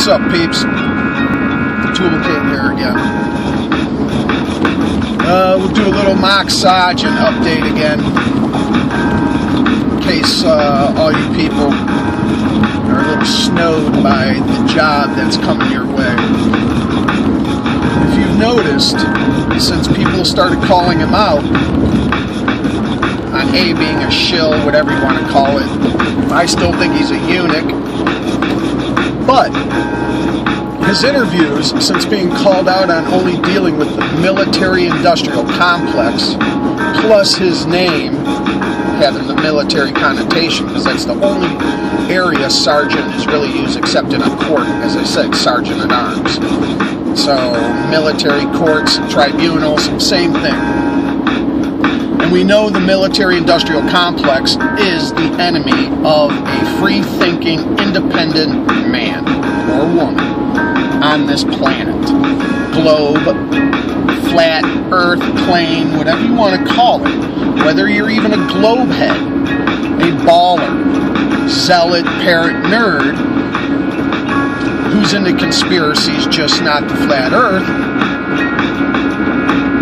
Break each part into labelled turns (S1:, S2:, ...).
S1: What's up, peeps? Toolkit here again. We'll do a little mock Sargent update again, in case all you people are a little snowed by the job that's coming your way. If you've noticed, since people started calling him out on A being a shill, whatever you want to call it, I still think he's a eunuch. But his interviews, since being called out on only dealing with the military-industrial complex, plus his name having the military connotation, because that's the only area Sargent is really used, except in a court, as I said, Sergeant at Arms. So, military courts, tribunals, same thing. And we know the military-industrial complex is the enemy of a free-thinking, independent man or woman on this planet. Globe, flat, earth, plane, whatever you want to call it. Whether you're even a globe head, a baller, zealot, parrot, nerd, who's into conspiracies, just not the flat earth,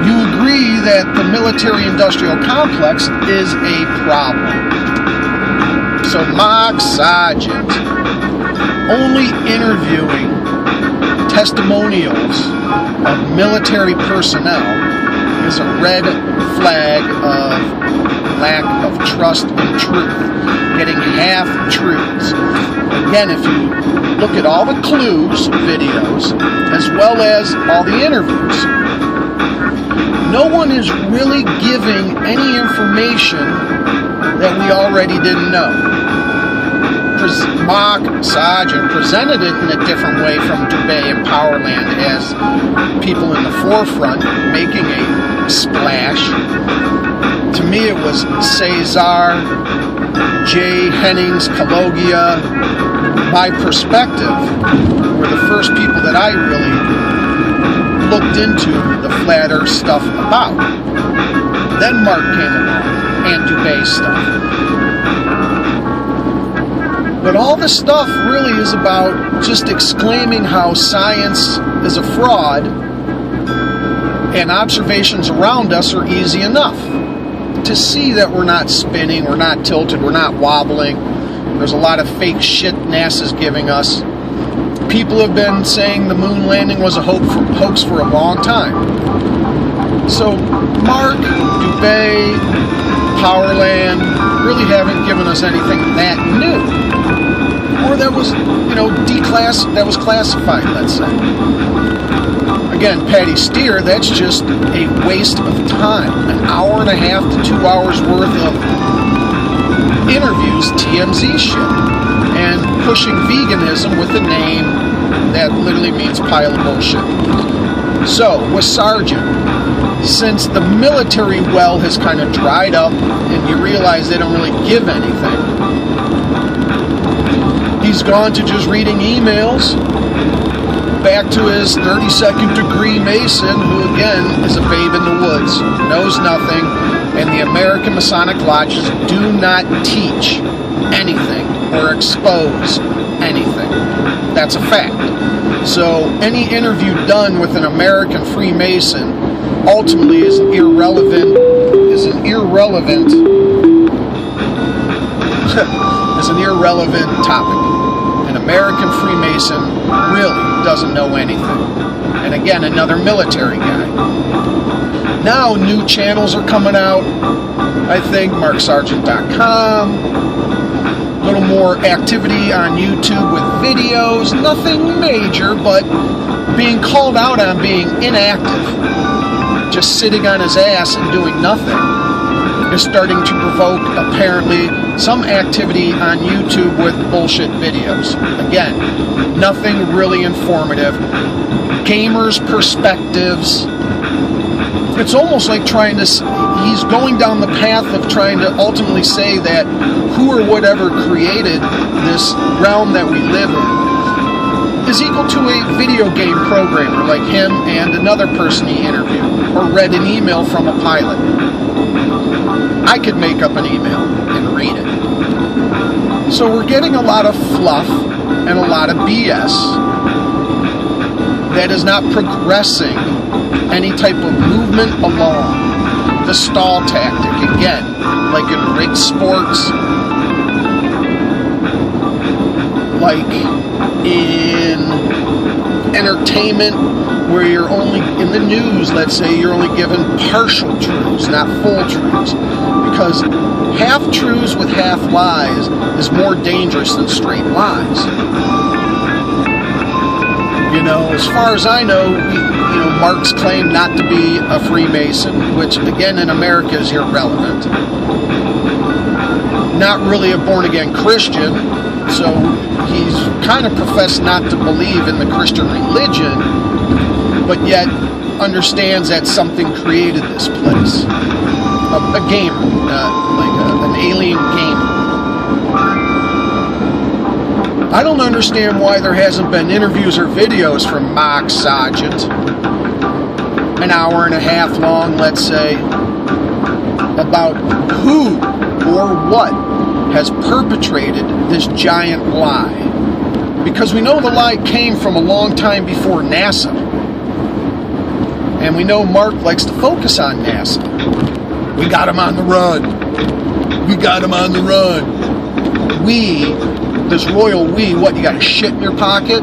S1: you agree that the military-industrial complex is a problem. So mock Sargent only interviewing testimonials of military personnel is a red flag of lack of trust and truth, getting half-truths. Again, if you look at all the clues videos, as well as all the interviews, no one is really giving any information that we already didn't know. Mock Sargent presented it in a different way from Dubai and Powerland as people in the forefront making a splash. To me it was Cesar, Jay Hennings, Kalogia, My Perspective were the first people that I really looked into the flat earth stuff about. Then Mark came along and Dubai stuff. But all this stuff really is about just exclaiming how science is a fraud and observations around us are easy enough to see that we're not spinning, we're not tilted, we're not wobbling. There's a lot of fake shit NASA's giving us. People have been saying the moon landing was a hoax for a long time. So Mark, Dubai, Powerland really haven't given us anything that new. Or that was, that was classified, let's say. Again, Patty Steer, that's just a waste of time. An hour and a half to 2 hours worth of interviews, TMZ shit, and pushing veganism with a name that literally means pile of bullshit. So, with Sargent, since the military well has kind of dried up and you realize they don't really give anything, he's gone to just reading emails back to his 32nd degree Mason, who again is a babe in the woods, knows nothing, and the American Masonic Lodges do not teach anything or expose anything. That's a fact. So any interview done with an American Freemason ultimately is an irrelevant topic. An American Freemason really doesn't know anything. And again, another military guy. Now new channels are coming out. I think marksargent.com. A little more activity on YouTube with videos. Nothing major, but being called out on being inactive, just sitting on his ass and doing nothing, is starting to provoke, apparently, some activity on YouTube with bullshit videos. Again, nothing really informative. Gamers' perspectives. It's almost like he's going down the path of trying to ultimately say that who or whatever created this realm that we live in is equal to a video game programmer like him and another person he interviewed or read an email from a pilot. I could make up an email and read it. So we're getting a lot of fluff and a lot of BS that is not progressing any type of movement along. The stall tactic, again, like in rig sports, like in entertainment, where you're only, in the news, let's say, you're only given partial truths, not full truths. Because half-truths with half-lies is more dangerous than straight lies. You know, as far as I know, Mark's claimed not to be a Freemason, which, again, in America is irrelevant. Not really a born-again Christian, so he's kind of professed not to believe in the Christian religion, but yet understands that something created this place. A gamer, an alien gamer. I don't understand why there hasn't been interviews or videos from Alex Sargent, an hour and a half long, let's say, about who or what has perpetrated this giant lie. Because we know the lie came from a long time before NASA. And we know Mark likes to focus on NASA. We got him on the run. We got him on the run. We, this royal we, what, you got shit in your pocket?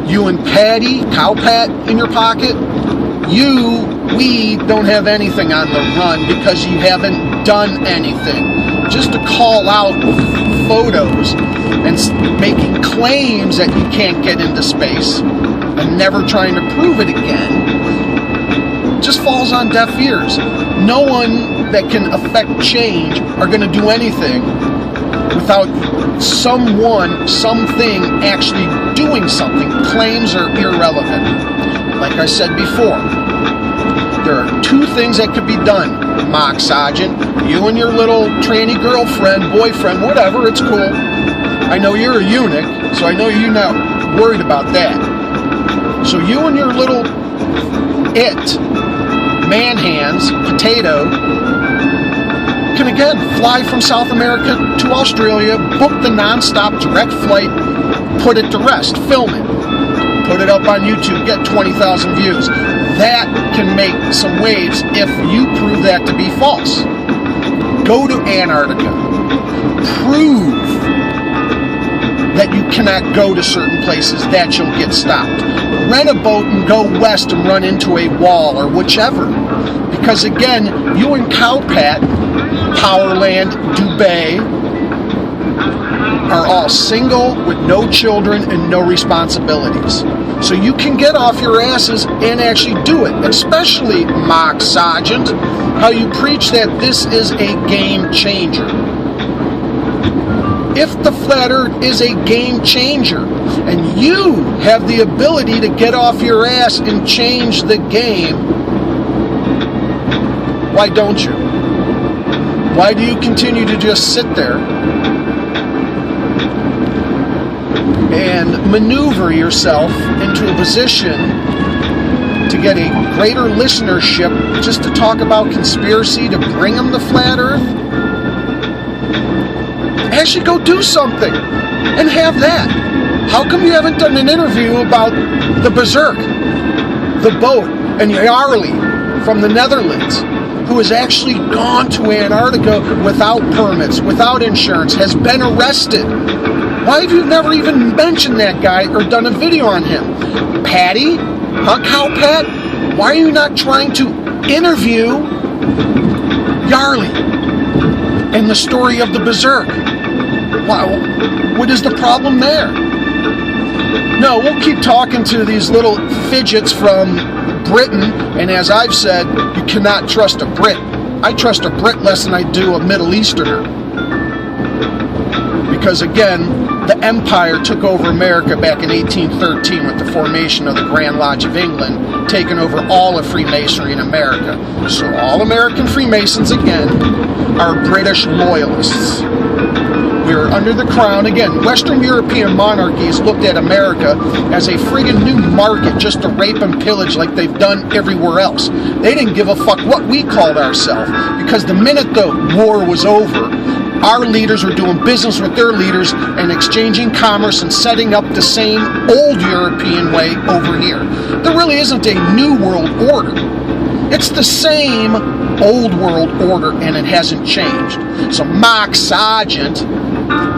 S1: You and Patty, Cow Pat, in your pocket? We don't have anything on the run because you haven't done anything. Just to call out photos and making claims that you can't get into space and never trying to prove it again just falls on deaf ears. No one that can affect change are going to do anything without someone, something actually doing something. Claims are irrelevant. Like I said before, there are two things that could be done. Mock Sargent, you and your little tranny girlfriend, boyfriend, whatever, it's cool. I know you're a eunuch, so I know you're not worried about that. So you and your little man hands, potato, can again fly from South America to Australia, book the non-stop direct flight, put it to rest, film it, put it up on YouTube, get 20,000 views. That can make some waves if you prove that to be false. Go to Antarctica. Prove that you cannot go to certain places, that you'll get stopped. Rent a boat and go west and run into a wall or whichever. Because again, you and Cowpat, Powerland, Dubai, are all single with no children and no responsibilities. So you can get off your asses and actually do it. Especially, Mock Sargent, how you preach that this is a game changer. If the flat earth is a game changer, and you have the ability to get off your ass and change the game, why don't you? Why do you continue to just sit there and maneuver yourself into a position to get a greater listenership just to talk about conspiracy to bring them the flat earth? Actually go do something and have that. How come you haven't done an interview about the Berserk, the boat, and Jarly from the Netherlands, who has actually gone to Antarctica without permits, without insurance, has been arrested? Why have you never even mentioned that guy or done a video on him? Patty? Huh, Cowpat? Why are you not trying to interview Jarly and the story of the Berserk? What is the problem there? No, we'll keep talking to these little fidgets from Britain, and as I've said, you cannot trust a Brit. I trust a Brit less than I do a Middle Easterner. Because again, the Empire took over America back in 1813 with the formation of the Grand Lodge of England, taking over all of Freemasonry in America. So all American Freemasons, again, are British loyalists. We are under the crown. Again, Western European monarchies looked at America as a friggin' new market just to rape and pillage like they've done everywhere else. They didn't give a fuck what we called ourselves, because the minute the war was over, our leaders were doing business with their leaders and exchanging commerce and setting up the same old European way over here. There really isn't a new world order. It's the same old world order, and it hasn't changed. So Mock Sargent,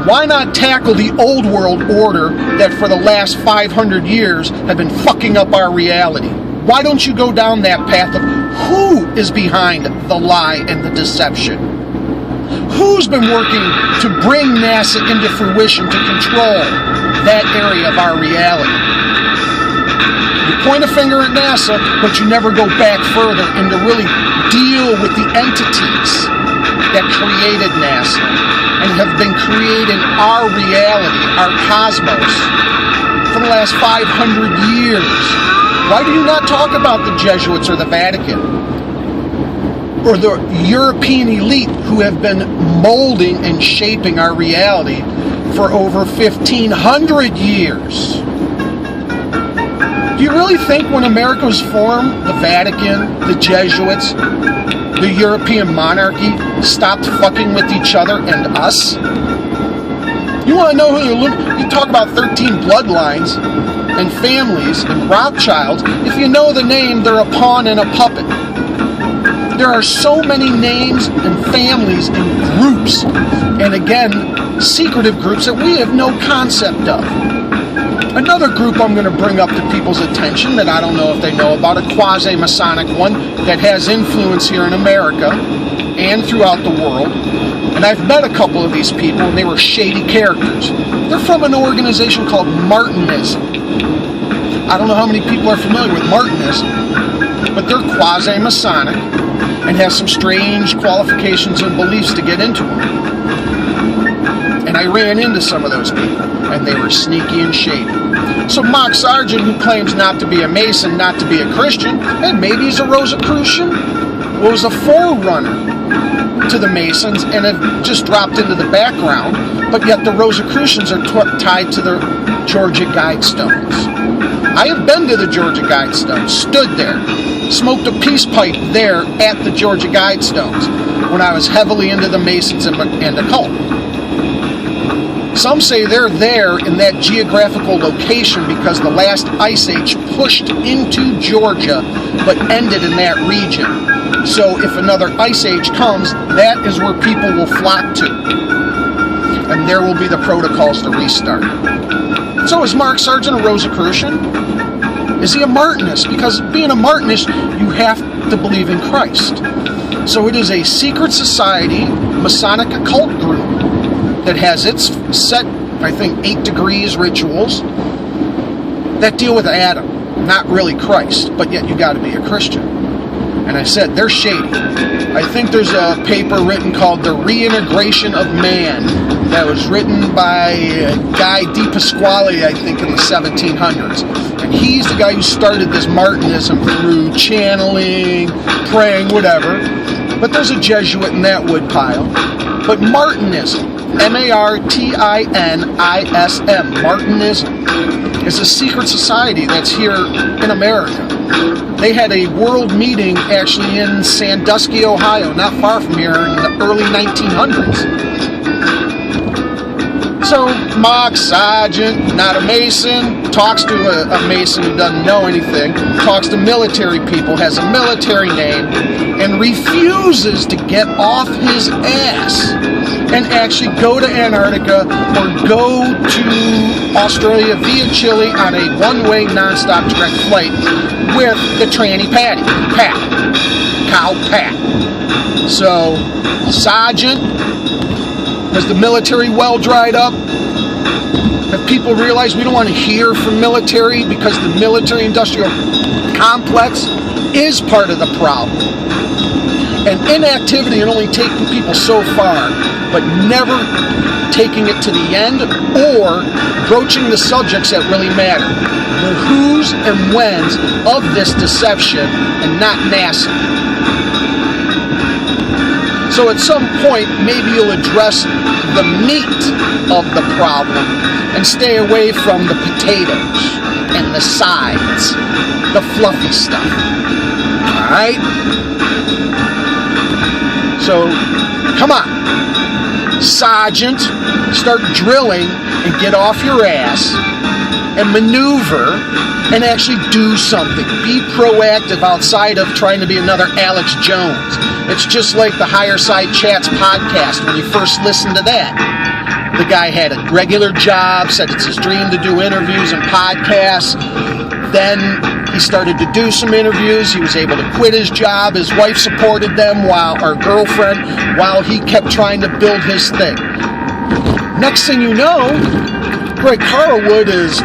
S1: why not tackle the old world order that for the last 500 years have been fucking up our reality? Why don't you go down that path of who is behind the lie and the deception? Who's been working to bring NASA into fruition to control that area of our reality? You point a finger at NASA, but you never go back further and to really deal with the entities that created NASA and have been creating our reality, our cosmos, for the last 500 years. Why do you not talk about the Jesuits or the Vatican or the European elite who have been molding and shaping our reality for over 1,500 years? Do you really think when America was formed, the Vatican, the Jesuits, the European monarchy stopped fucking with each other and us? You want to know who you talk about 13 bloodlines and families and Rothschilds. If you know the name, they're a pawn and a puppet. There are so many names and families and groups, and again, secretive groups that we have no concept of. Another group I'm going to bring up to people's attention that I don't know if they know about, a quasi-Masonic one that has influence here in America and throughout the world. And I've met a couple of these people, and they were shady characters. They're from an organization called Martinism. I don't know how many people are familiar with Martinism, but they're quasi-Masonic and have some strange qualifications and beliefs to get into them. And I ran into some of those people, and they were sneaky and shady. So Mock Sargent, who claims not to be a Mason, not to be a Christian, and maybe he's a Rosicrucian, was a forerunner to the Masons and have just dropped into the background, but yet the Rosicrucians are tied to the Georgia Guidestones. I have been to the Georgia Guidestones, stood there, smoked a peace pipe there at the Georgia Guidestones when I was heavily into the Masons and occult. Some say they're there in that geographical location because the last ice age pushed into Georgia but ended in that region. So if another ice age comes, that is where people will flock to. And there will be the protocols to restart. So is Mock Sargent a Rosicrucian? Is he a Martinist? Because being a Martinist, you have to believe in Christ. So it is a secret society, Masonic occult group that has its set, I think, 8 degrees rituals that deal with Adam, not really Christ, but yet you got to be a Christian. And I said, they're shady. I think there's a paper written called The Reintegration of Man that was written by a guy, Di Pasquale, I think, in the 1700s. And he's the guy who started this Martinism through channeling, praying, whatever. But there's a Jesuit in that woodpile. But Martinism, M-A-R-T-I-N-I-S-M, Martinism, is a secret society that's here in America. They had a world meeting actually in Sandusky, Ohio, not far from here, in the early 1900s. So Mock Sargent, not a Mason, talks to a Mason who doesn't know anything, talks to military people, has a military name, and refuses to get off his ass and actually go to Antarctica or go to Australia via Chile on a one-way non-stop direct flight with the tranny Patty, Cow Pat. So Sargent, has the military well dried up? Have people realized we don't want to hear from military because the military-industrial complex is part of the problem? And inactivity and only taking people so far, but never taking it to the end or broaching the subjects that really matter. The who's and when's of this deception and not NASA. So at some point, maybe you'll address the meat of the problem and stay away from the potatoes and the sides, the fluffy stuff. All right? So, come on. Sargent, start drilling and get off your ass and maneuver and actually do something. Be proactive outside of trying to be another Alex Jones. It's just like the Higher Side Chats podcast when you first listened to that. The guy had a regular job, said it's his dream to do interviews and podcasts. Then he started to do some interviews. He was able to quit his job. His wife supported them, while he kept trying to build his thing. Next thing you know, Greg Carlwood is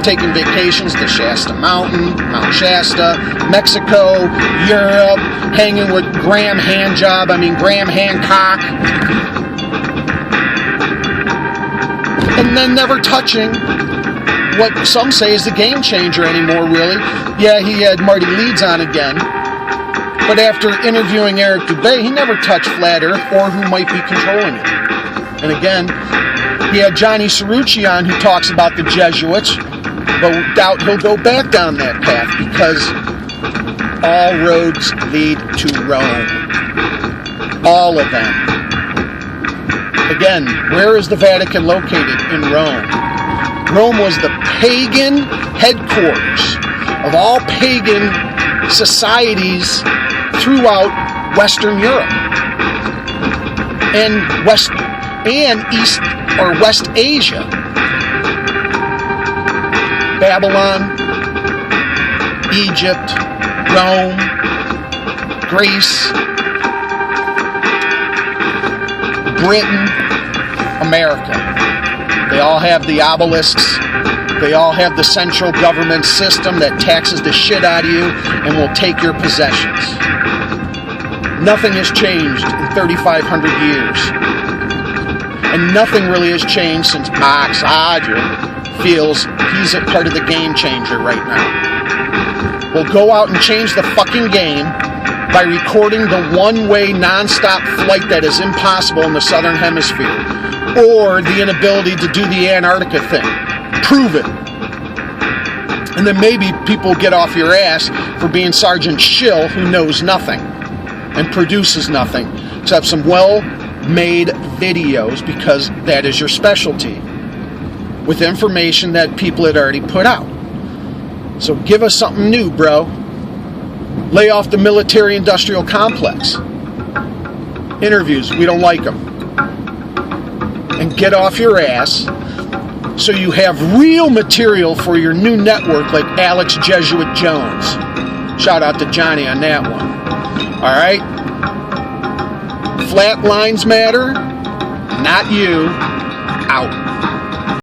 S1: taking vacations to Shasta Mountain, Mount Shasta, Mexico, Europe, hanging with Graham Hancock, and then never touching what some say is the game changer anymore, really. Yeah, he had Marty Leeds on again, but after interviewing Eric Dubé, he never touched Flat Earth or who might be controlling it. And again, he had Johnny Cerrucci on, who talks about the Jesuits, but doubt he'll go back down that path, because all roads lead to Rome. All of them. Again, where is the Vatican located? In Rome. Rome was the pagan headquarters of all pagan societies throughout Western Europe and East or West Asia. Babylon, Egypt, Rome, Greece, Britain, America. They all have the obelisks. They all have the central government system that taxes the shit out of you and will take your possessions. Nothing has changed in 3,500 years. And nothing really has changed since Max Adler feels he's a part of the game changer right now. We'll go out and change the fucking game by recording the one-way non-stop flight that is impossible in the Southern Hemisphere, or the inability to do the Antarctica thing. Prove it. And then maybe people get off your ass for being Sergeant Shill, who knows nothing and produces nothing except some well-made videos, because that is your specialty, with information that people had already put out. So give us something new, bro. Lay off the military-industrial complex. Interviews, we don't like them. And get off your ass so you have real material for your new network, like Alex Jesuit Jones. Shout out to Johnny on that one. Alright? Flat lines matter, not you. Out.